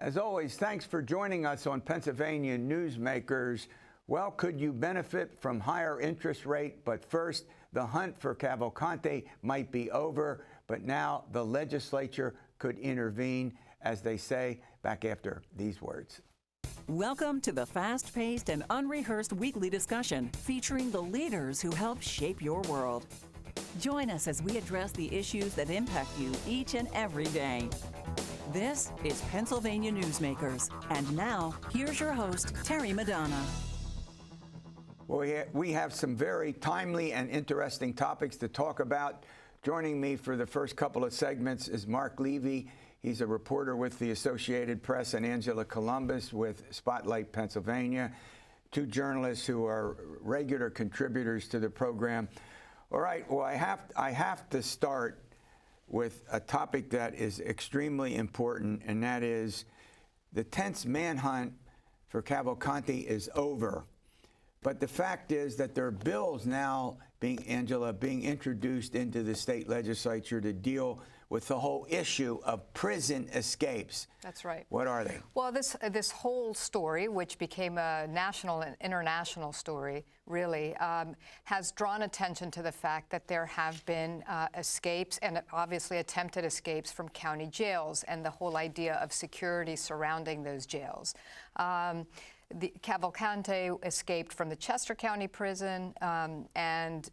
As always, thanks for joining us on Pennsylvania Newsmakers. Well, could you benefit from higher interest rate? But first, the hunt for Cavalcante might be over, but now the legislature could intervene, as they say, back after these words. Welcome to the fast-paced and unrehearsed weekly discussion featuring the leaders who help shape your world. Join us as we address the issues that impact you each and every day. This is Pennsylvania Newsmakers. And now, here's your host, Terry Madonna. Well, we have some very timely and interesting topics to talk about. Joining me for the first couple of segments is Marc Levy. He's a reporter with the Associated Press, and Angela Couloumbis with Spotlight Pennsylvania, two journalists who are regular contributors to the program. All right, well, I have to start with a topic that is extremely important, and that is the tense manhunt for Cavalcante is over. But the fact is that there are bills now being introduced into the state legislature to deal with the whole issue of prison escapes. That's right. What are they? Well, this whole story, which became a national and international story, really, has drawn attention to the fact that there have been escapes and obviously attempted escapes from county jails and the whole idea of security surrounding those jails. The Cavalcante escaped from the Chester County prison, and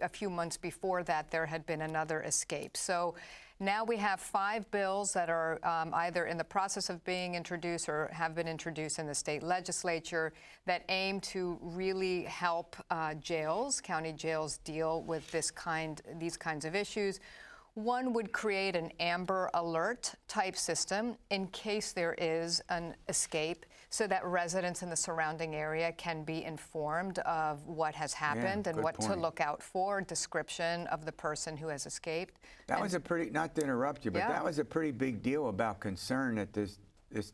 a few months before that, there had been another escape. So now we have 5 bills that are either in the process of being introduced or have been introduced in the state legislature that aim to really help jails, county jails, deal with these kinds of issues. One would create an Amber Alert type system in case there is an escape, so that residents in the surrounding area can be informed of what has happened and what to look out for, description of the person who has escaped. That was a pretty, not to interrupt you, but that was a pretty big deal about concern that this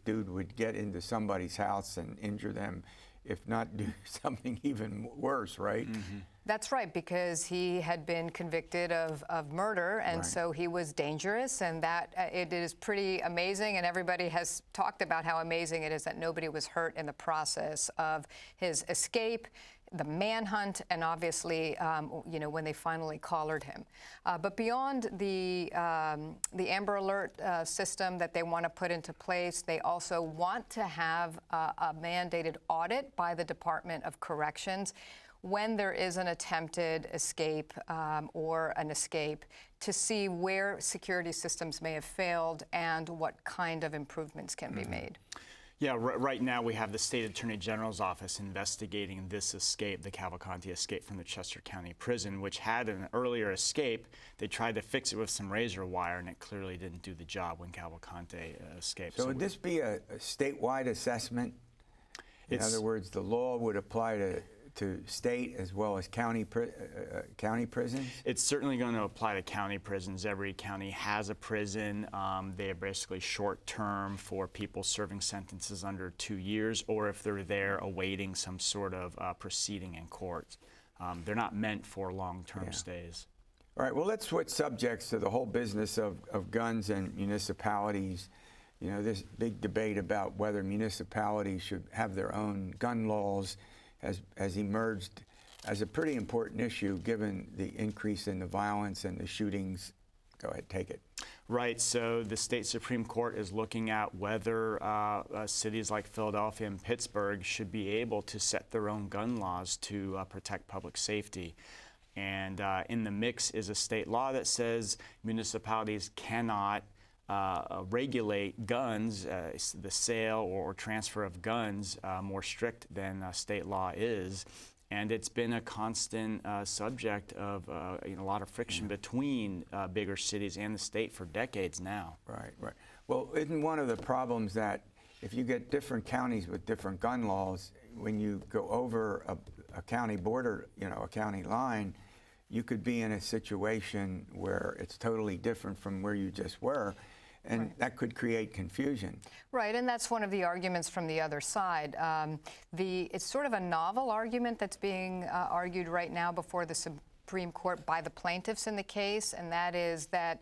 dude would get into somebody's house and injure them, if not do something even worse, right? Mm-hmm. That's right, because he had been convicted of murder, and so he was dangerous, and that it is pretty amazing, and everybody has talked about how amazing it is that nobody was hurt in the process of his escape, the manhunt, and obviously, when they finally collared him. But beyond the Amber Alert system that they want to put into place, they also want to have a mandated audit by the Department of Corrections when there is an attempted escape or an escape, to see where security systems may have failed and what kind of improvements can be made. Yeah, right now we have the State Attorney General's office investigating this escape, the Cavalcante escape from the Chester County Prison, which had an earlier escape. They tried to fix it with some razor wire, and it clearly didn't do the job when Cavalcante escaped. So would this be a statewide assessment? In other words, the law would apply to state as well as county prisons? It's certainly going to apply to county prisons. Every county has a prison. They are basically short-term for people serving sentences under 2 years, or if they're there awaiting some sort of proceeding in court. They're not meant for long-term stays. All right, well, let's switch subjects to the whole business of guns and municipalities. You know, this big debate about whether municipalities should have their own gun laws has emerged as a pretty important issue given the increase in the violence and the shootings. Go ahead, take it. Right, so the state Supreme Court is looking at whether cities like Philadelphia and Pittsburgh should be able to set their own gun laws to protect public safety. And in the mix is a state law that says municipalities cannot regulate guns, the sale or transfer of guns, more strict than state law is. And it's been a constant subject of a lot of friction between bigger cities and the state for decades now. Right. Well, isn't one of the problems that if you get different counties with different gun laws, when you go over a county border, a county line, you could be in a situation where it's totally different from where you just were. And that could create confusion. Right, and that's one of the arguments from the other side. It's sort of a novel argument that's being argued right now before the Supreme Court by the plaintiffs in the case, and that is that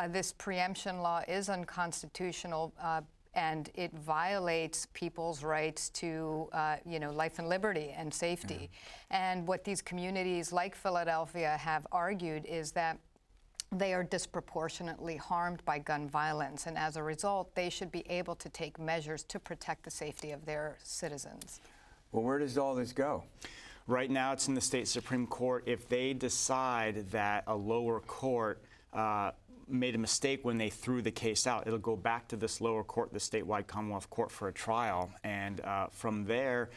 this preemption law is unconstitutional and it violates people's rights to, life and liberty and safety. And what these communities like Philadelphia have argued is that they are disproportionately harmed by gun violence, and as a result, they should be able to take measures to protect the safety of their citizens. Well, where does all this go? Right now, it's in the state Supreme Court. If they decide that a lower court made a mistake when they threw the case out, it'll go back to this lower court, the statewide Commonwealth Court, for a trial. And from there,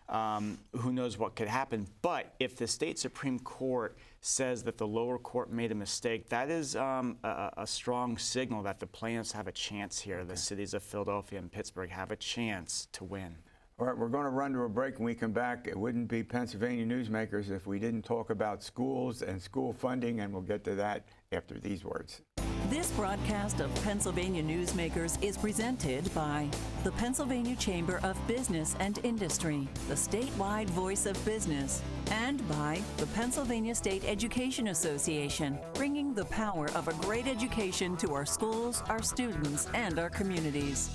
who knows what could happen. But if the state Supreme Court says that the lower court made a mistake, that is a strong signal that the plaintiffs have a chance here. The cities of Philadelphia and Pittsburgh have a chance to win. All right, we're going to run to a break. When we come back, it wouldn't be Pennsylvania Newsmakers if we didn't talk about schools and school funding, and we'll get to that after these words. This broadcast of Pennsylvania Newsmakers is presented by the Pennsylvania Chamber of Business and Industry, the statewide voice of business, and by the Pennsylvania State Education Association, bringing the power of a great education to our schools, our students, and our communities.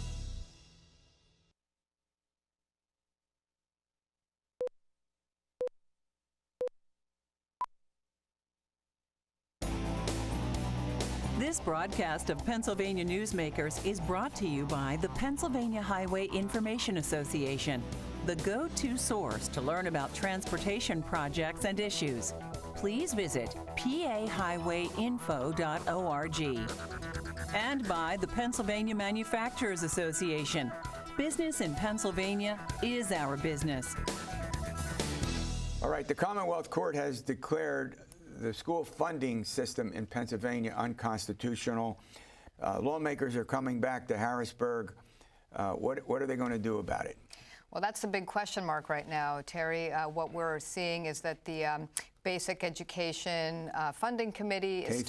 This broadcast of Pennsylvania Newsmakers is brought to you by the Pennsylvania Highway Information Association, the go-to source to learn about transportation projects and issues. Please visit pahighwayinfo.org. And by the Pennsylvania Manufacturers Association. Business in Pennsylvania is our business. All right, the Commonwealth Court has declared the school funding system in Pennsylvania unconstitutional. Lawmakers are coming back to Harrisburg. What are they going to do about it? Well, that's the big question mark right now, Terry. What we're seeing is that the Basic Education Funding Committee is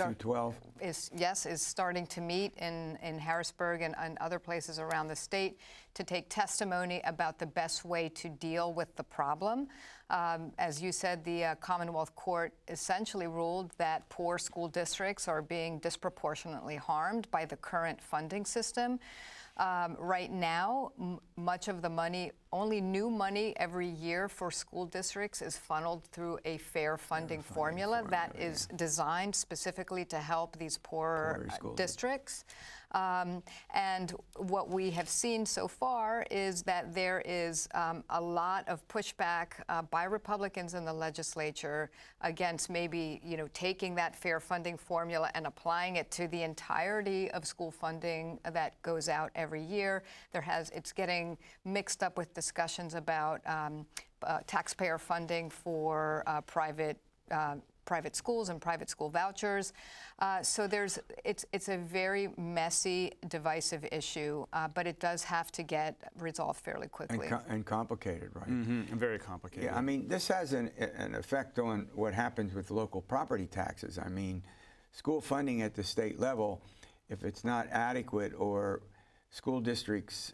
starting to meet in Harrisburg and other places around the state to take testimony about the best way to deal with the problem. As you said, the Commonwealth Court essentially ruled that poor school districts are being disproportionately harmed by the current funding system. Right now, much of the money, only new money every year for school districts is funneled through a fair funding formula that is designed specifically to help these poorer districts. And what we have seen so far is that there is a lot of pushback by Republicans in the legislature against maybe, taking that fair funding formula and applying it to the entirety of school funding that goes out every year. It's getting mixed up with discussions about taxpayer funding for private schools and private school vouchers. So it's a very messy, divisive issue, but it does have to get resolved fairly quickly. And complicated, right? Mm-hmm. Very complicated. Yeah, I mean, this has an effect on what happens with local property taxes. I mean, school funding at the state level, if it's not adequate, or school districts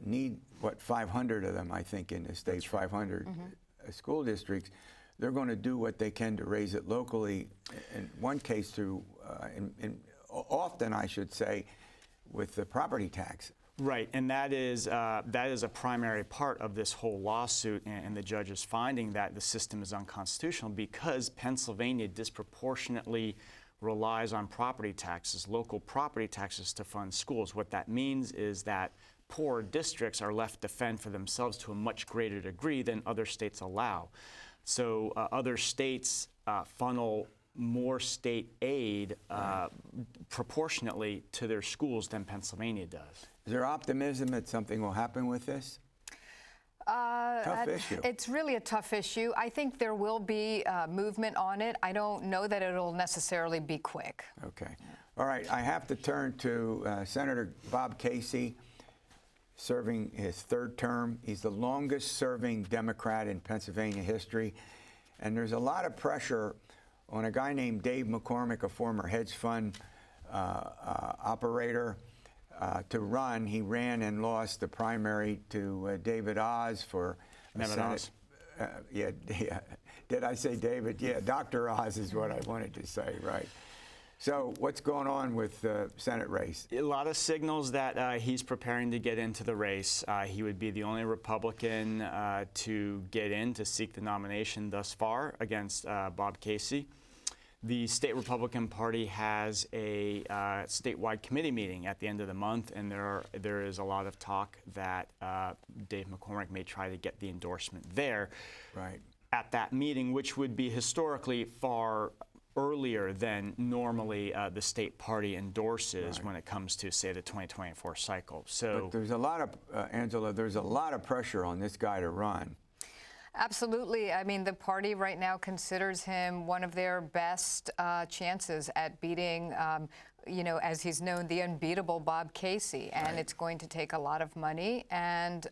need, 500 of them, I think, in the state, 500 school districts, they're going to do what they can to raise it locally, in one case through, often I should say, with the property tax. Right, and that is a primary part of this whole lawsuit, and the judge is finding that the system is unconstitutional because Pennsylvania disproportionately relies on property taxes, local property taxes, to fund schools. What that means is that poor districts are left to fend for themselves to a much greater degree than other states allow. So other states funnel more state aid proportionately to their schools than Pennsylvania does. Is there optimism that something will happen with this? Tough issue. It's really a tough issue. I think there will be movement on it. I don't know that it'll necessarily be quick. Okay. All right. I have to turn to Senator Bob Casey, serving his third term. He's the longest serving Democrat in Pennsylvania history. And there's a lot of pressure on a guy named Dave McCormick, a former hedge fund operator, to run. He ran and lost the primary to David Oz for Senate. Yeah. Did I say David? Yeah, Dr. Oz is what I wanted to say, right? So what's going on with the Senate race? A lot of signals that he's preparing to get into the race. He would be the only Republican to get in to seek the nomination thus far against Bob Casey. The state Republican Party has a statewide committee meeting at the end of the month, and there is a lot of talk that Dave McCormick may try to get the endorsement there at that meeting, which would be historically far earlier than normally the state party endorses when it comes to, say, the 2024 cycle. So but there's a lot of, Angela, there's a lot of pressure on this guy to run. Absolutely. I mean, the party right now considers him one of their best chances at beating, you know, as he's known, the unbeatable Bob Casey. And it's going to take a lot of money. And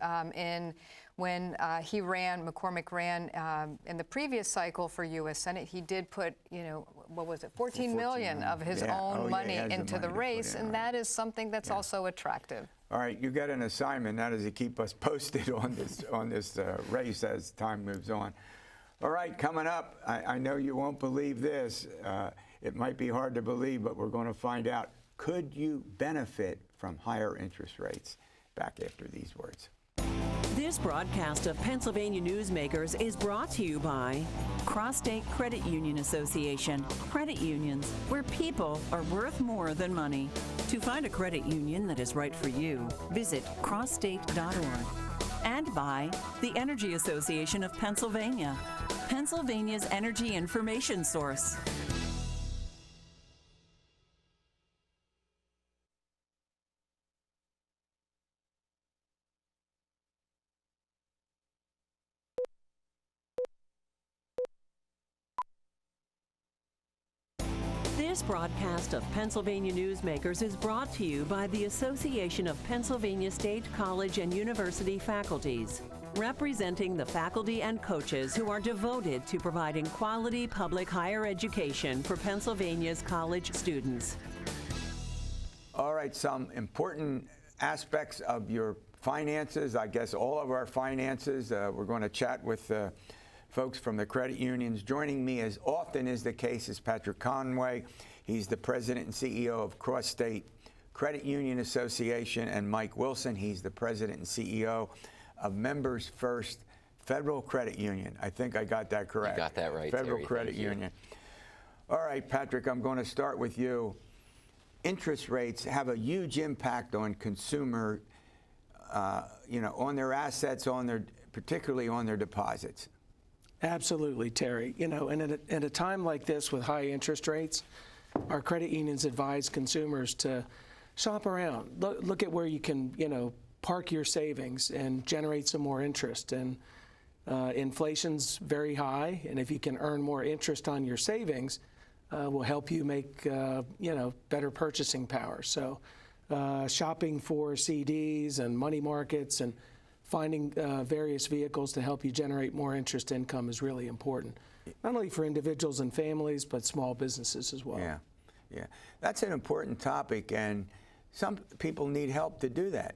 when McCormick ran in the previous cycle for U.S. Senate, he did put, you know, what was it, 14 million of his own money into the race. And that is something that's also attractive. All right, you got an assignment. That is to keep us posted on this race as time moves on. All right, coming up, I know you won't believe this. It might be hard to believe, but we're going to find out. Could you benefit from higher interest rates? Back after these words. This broadcast of Pennsylvania Newsmakers is brought to you by CrossState Credit Union Association. Credit unions, where people are worth more than money. To find a credit union that is right for you, visit crossstate.org. And by the Energy Association of Pennsylvania, Pennsylvania's energy information source. This broadcast of Pennsylvania Newsmakers is brought to you by the Association of Pennsylvania State College and University Faculties, representing the faculty and coaches who are devoted to providing quality public higher education for Pennsylvania's college students. All right, some important aspects of your finances, I guess all of our finances. We're going to chat with folks from the credit unions. Joining me, as often is the case, is Patrick Conway. He's the president and CEO of CrossState Credit Union Association, and Mike Wilson. He's the president and CEO of Members First Federal Credit Union. I think I got that correct. You got that right, Federal Terry. Credit Union. All right, Patrick, I'm going to start with you. Interest rates have a huge impact on consumer, on their assets, particularly on their deposits. Absolutely, Terry. You know, and at a time like this with high interest rates, our credit unions advise consumers to shop around. Look at where you can, park your savings and generate some more interest. And inflation's very high, and if you can earn more interest on your savings, will help you make, better purchasing power. So shopping for CDs and money markets and finding various vehicles to help you generate more interest income is really important, not only for individuals and families, but small businesses as well. Yeah. That's an important topic, and some people need help to do that.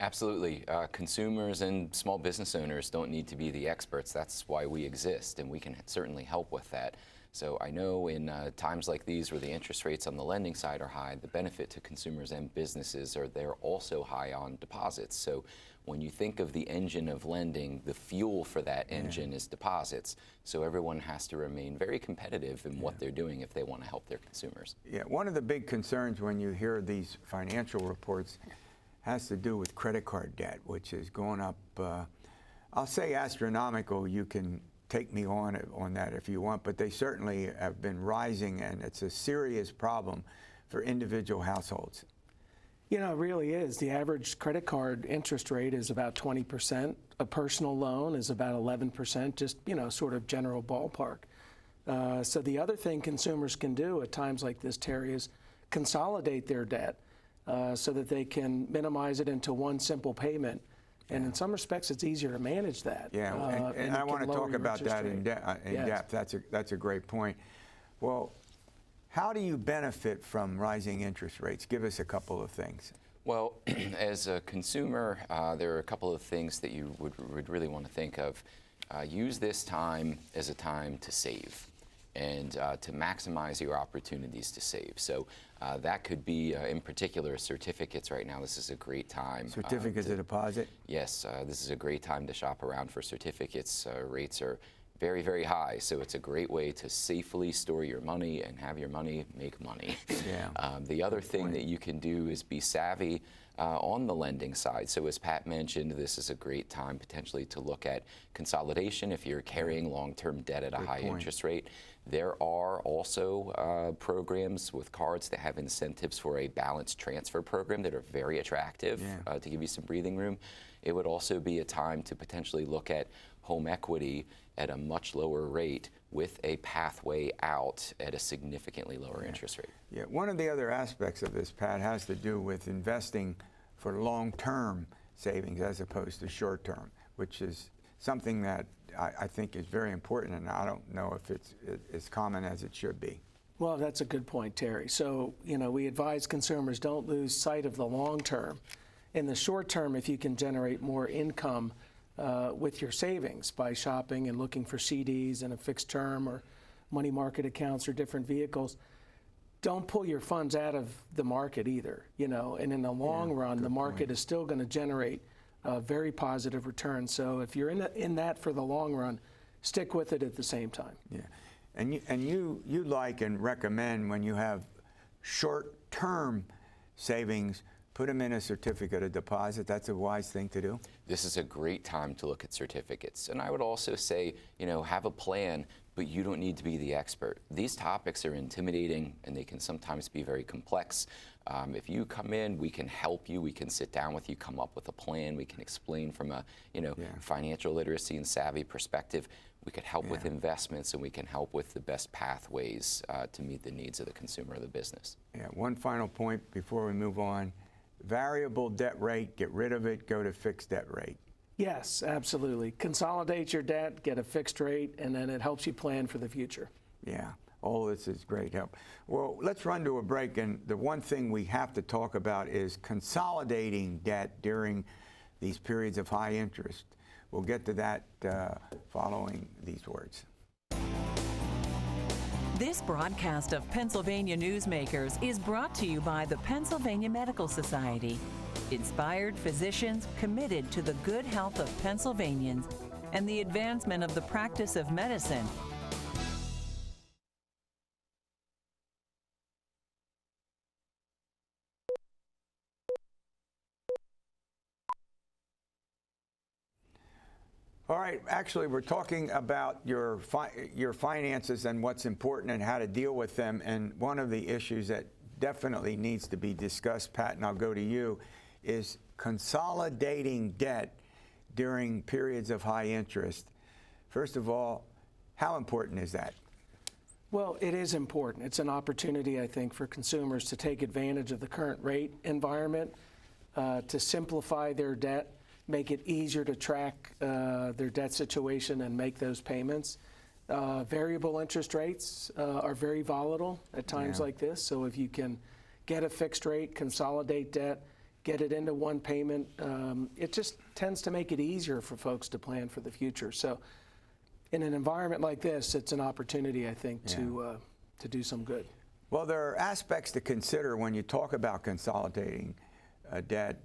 Absolutely. Consumers and small business owners don't need to be the experts. That's why we exist, and we can certainly help with that. So I know in times like these where the interest rates on the lending side are high, the benefit to consumers and businesses they're also high on deposits. So when you think of the engine of lending, the fuel for that engine is deposits. So everyone has to remain very competitive in what they're doing if they want to help their consumers. Yeah, one of the big concerns when you hear these financial reports has to do with credit card debt, which is going up, I'll say astronomical. You can take me on that if you want, but they certainly have been rising, and it's a serious problem for individual households. You know, it really is. The average credit card interest rate is about 20%. A personal loan is about 11%, just, sort of general ballpark. So the other thing consumers can do at times like this, Terry, is consolidate their debt so that they can minimize it into one simple payment. And in some respects, it's easier to manage that. Yeah, and I want to talk about that in depth. That's a great point. Well, how do you benefit from rising interest rates? Give us a couple of things. Well, as a consumer, there are a couple of things that you would really want to think of. Use this time as a time to save. and to maximize your opportunities to save. So that could be, in particular, certificates right now. This is a great time. Certificates of deposit? Yes, this is a great time to shop around for certificates. Rates are very, very high, so it's a great way to safely store your money and have your money make money. Yeah. The other thing that you can do is be savvy on the lending side. So as Pat mentioned, this is a great time potentially to look at consolidation if you're carrying long-term debt at a high interest rate. There are also programs with cards that have incentives for a balance transfer program that are very attractive to give you some breathing room. It would also be a time to potentially look at home equity at a much lower rate with a pathway out at a significantly lower interest rate. Yeah, one of the other aspects of this, Pat, has to do with investing for long-term savings as opposed to short-term, which is something that I think is very important, and I don't know if it's as common as it should be. Well, that's a good point, Terry. So, we advise consumers don't lose sight of the long term. In the short term, if you can generate more income with your savings by shopping and looking for CDs and a fixed term or money market accounts or different vehicles, don't pull your funds out of the market either, and in the long run, the market is still going to generate a very positive return. So if you're in that for the long run, stick with it at the same time. Yeah, and you like and recommend when you have short-term savings, put them in a certificate of deposit. That's a wise thing to do. This is a great time to look at certificates. And I would also say, have a plan, but you don't need to be the expert. These topics are intimidating and they can sometimes be very complex. If you come in, we can help you. We can sit down with you, come up with a plan. We can explain from a financial literacy and savvy perspective. We could help with investments, and we can help with the best pathways to meet the needs of the consumer or the business. Yeah. One final point before we move on. Variable debt rate, get rid of it, go to fixed debt rate. Yes, absolutely. Consolidate your debt, get a fixed rate, and then it helps you plan for the future. Yeah, all this is great help. Well, let's run to a break, and the one thing we have to talk about is consolidating debt during these periods of high interest. We'll get to that following these words. This broadcast of Pennsylvania Newsmakers is brought to you by the Pennsylvania Medical Society. Inspired physicians committed to the good health of Pennsylvanians and the advancement of the practice of medicine. All right, actually, we're talking about your finances and what's important and how to deal with them. And one of the issues that definitely needs to be discussed, Pat, and I'll go to you, is consolidating debt during periods of high interest. First of all, how important is that? Well, it is important. It's an opportunity, I think, for consumers to take advantage of the current rate environment, to simplify their debt, make it easier to track their debt situation and make those payments. Variable interest rates are very volatile at times like this, so if you can get a fixed rate, consolidate debt, get it into one payment, it just tends to make it easier for folks to plan for the future. So in an environment like this, it's an opportunity, I think, to do some good. Well, there are aspects to consider when you talk about consolidating debt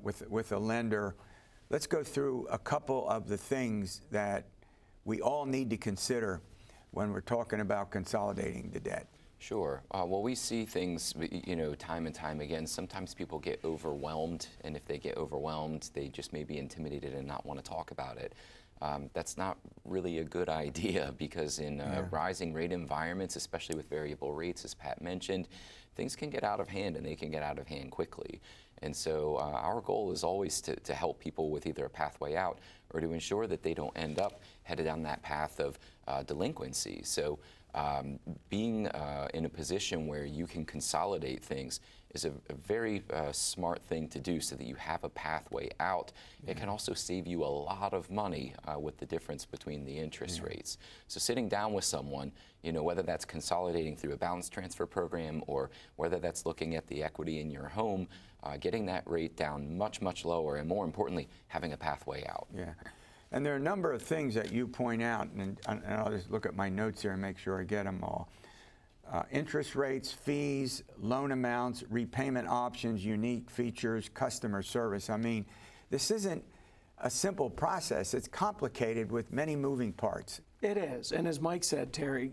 with a lender. Let's go through a couple of the things that we all need to consider when we're talking about consolidating the debt. Sure. Well, we see things, time and time again. Sometimes people get overwhelmed, and if they get overwhelmed, they just may be intimidated and not want to talk about it. That's not really a good idea because in rising rate environments, especially with variable rates, as Pat mentioned, things can get out of hand, and they can get out of hand quickly. And so our goal is always to help people with either a pathway out or to ensure that they don't end up headed down that path of delinquency. So being in a position where you can consolidate things is a very smart thing to do so that you have a pathway out. It can also save you a lot of money with the difference between the interest rates. So sitting down with someone, whether that's consolidating through a balance transfer program or whether that's looking at the equity in your home, getting that rate down much, much lower, and more importantly, having a pathway out. Yeah. And there are a number of things that you point out, and I'll just look at my notes here and make sure I get them all. Interest rates, fees, loan amounts, repayment options, unique features, customer service. I mean, this isn't a simple process. It's complicated with many moving parts. It is. And as Mike said, Terry,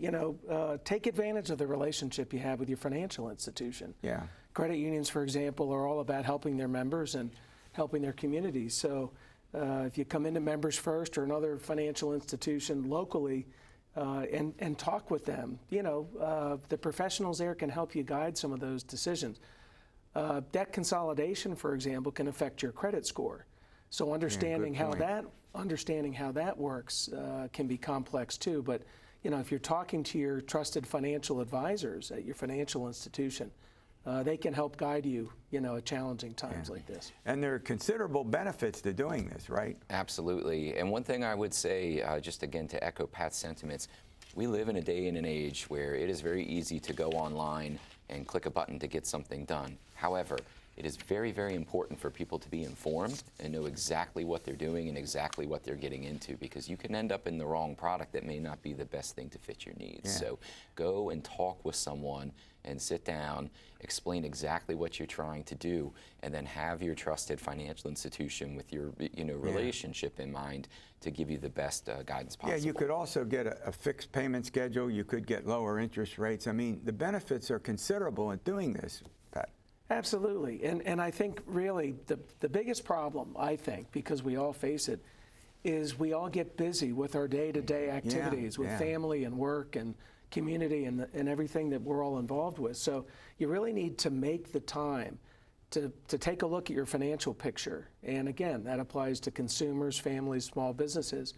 take advantage of the relationship you have with your financial institution. Yeah. Credit unions, for example, are all about helping their members and helping their communities. So if you come into Members First or another financial institution locally and talk with them, the professionals there can help you guide some of those decisions. Debt consolidation, for example, can affect your credit score. So understanding how that works can be complex too. But if you're talking to your trusted financial advisors at your financial institution, they can help guide you, at challenging times like this. And there are considerable benefits to doing this, right? Absolutely. And one thing I would say, just again to echo Pat's sentiments, we live in a day and an age where it is very easy to go online and click a button to get something done. However, it is very, very important for people to be informed and know exactly what they're doing and exactly what they're getting into, because you can end up in the wrong product that may not be the best thing to fit your needs. Yeah. So go and talk with someone and sit down, explain exactly what you're trying to do, and then have your trusted financial institution with your relationship in mind to give you the best guidance possible. Yeah, you could also get a fixed payment schedule. You could get lower interest rates. I mean, the benefits are considerable in doing this, Pat. Absolutely. And I think really the biggest problem, I think, because we all face it, is we all get busy with our day-to-day activities, with family and work and community and everything that we're all involved with. So you really need to make the time to take a look at your financial picture. And again, that applies to consumers, families, small businesses.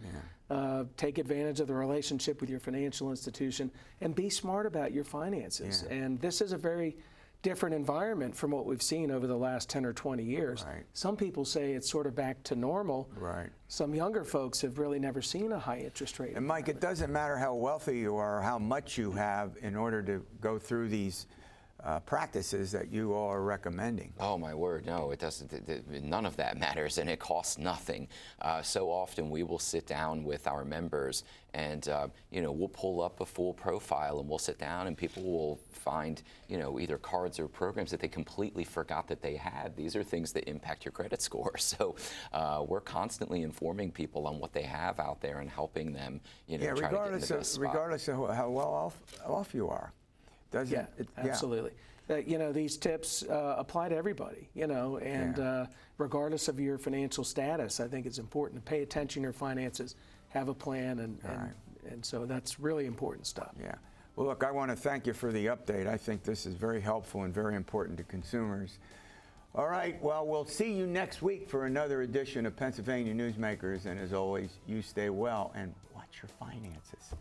Take advantage of the relationship with your financial institution and be smart about your finances. And this is a very different environment from what we've seen over the last 10 or 20 years. Right. Some people say it's sort of back to normal. Right. Some younger folks have really never seen a high interest rate. And Mike, it doesn't matter how wealthy you are or how much you have in order to go through these practices that you all are recommending. Oh my word, no, it doesn't. None of that matters, and it costs nothing. So often we will sit down with our members, and we'll pull up a full profile, and we'll sit down, and people will find either cards or programs that they completely forgot that they had. These are things that impact your credit score. So we're constantly informing people on what they have out there and helping them, try to get in the best spot. Regardless of how well off you are. Absolutely. These tips apply to everybody, and regardless of your financial status, I think it's important to pay attention to your finances, have a plan, and so that's really important stuff. Yeah. Well, look, I want to thank you for the update. I think this is very helpful and very important to consumers. All right, well, we'll see you next week for another edition of Pennsylvania Newsmakers, and as always, you stay well and watch your finances.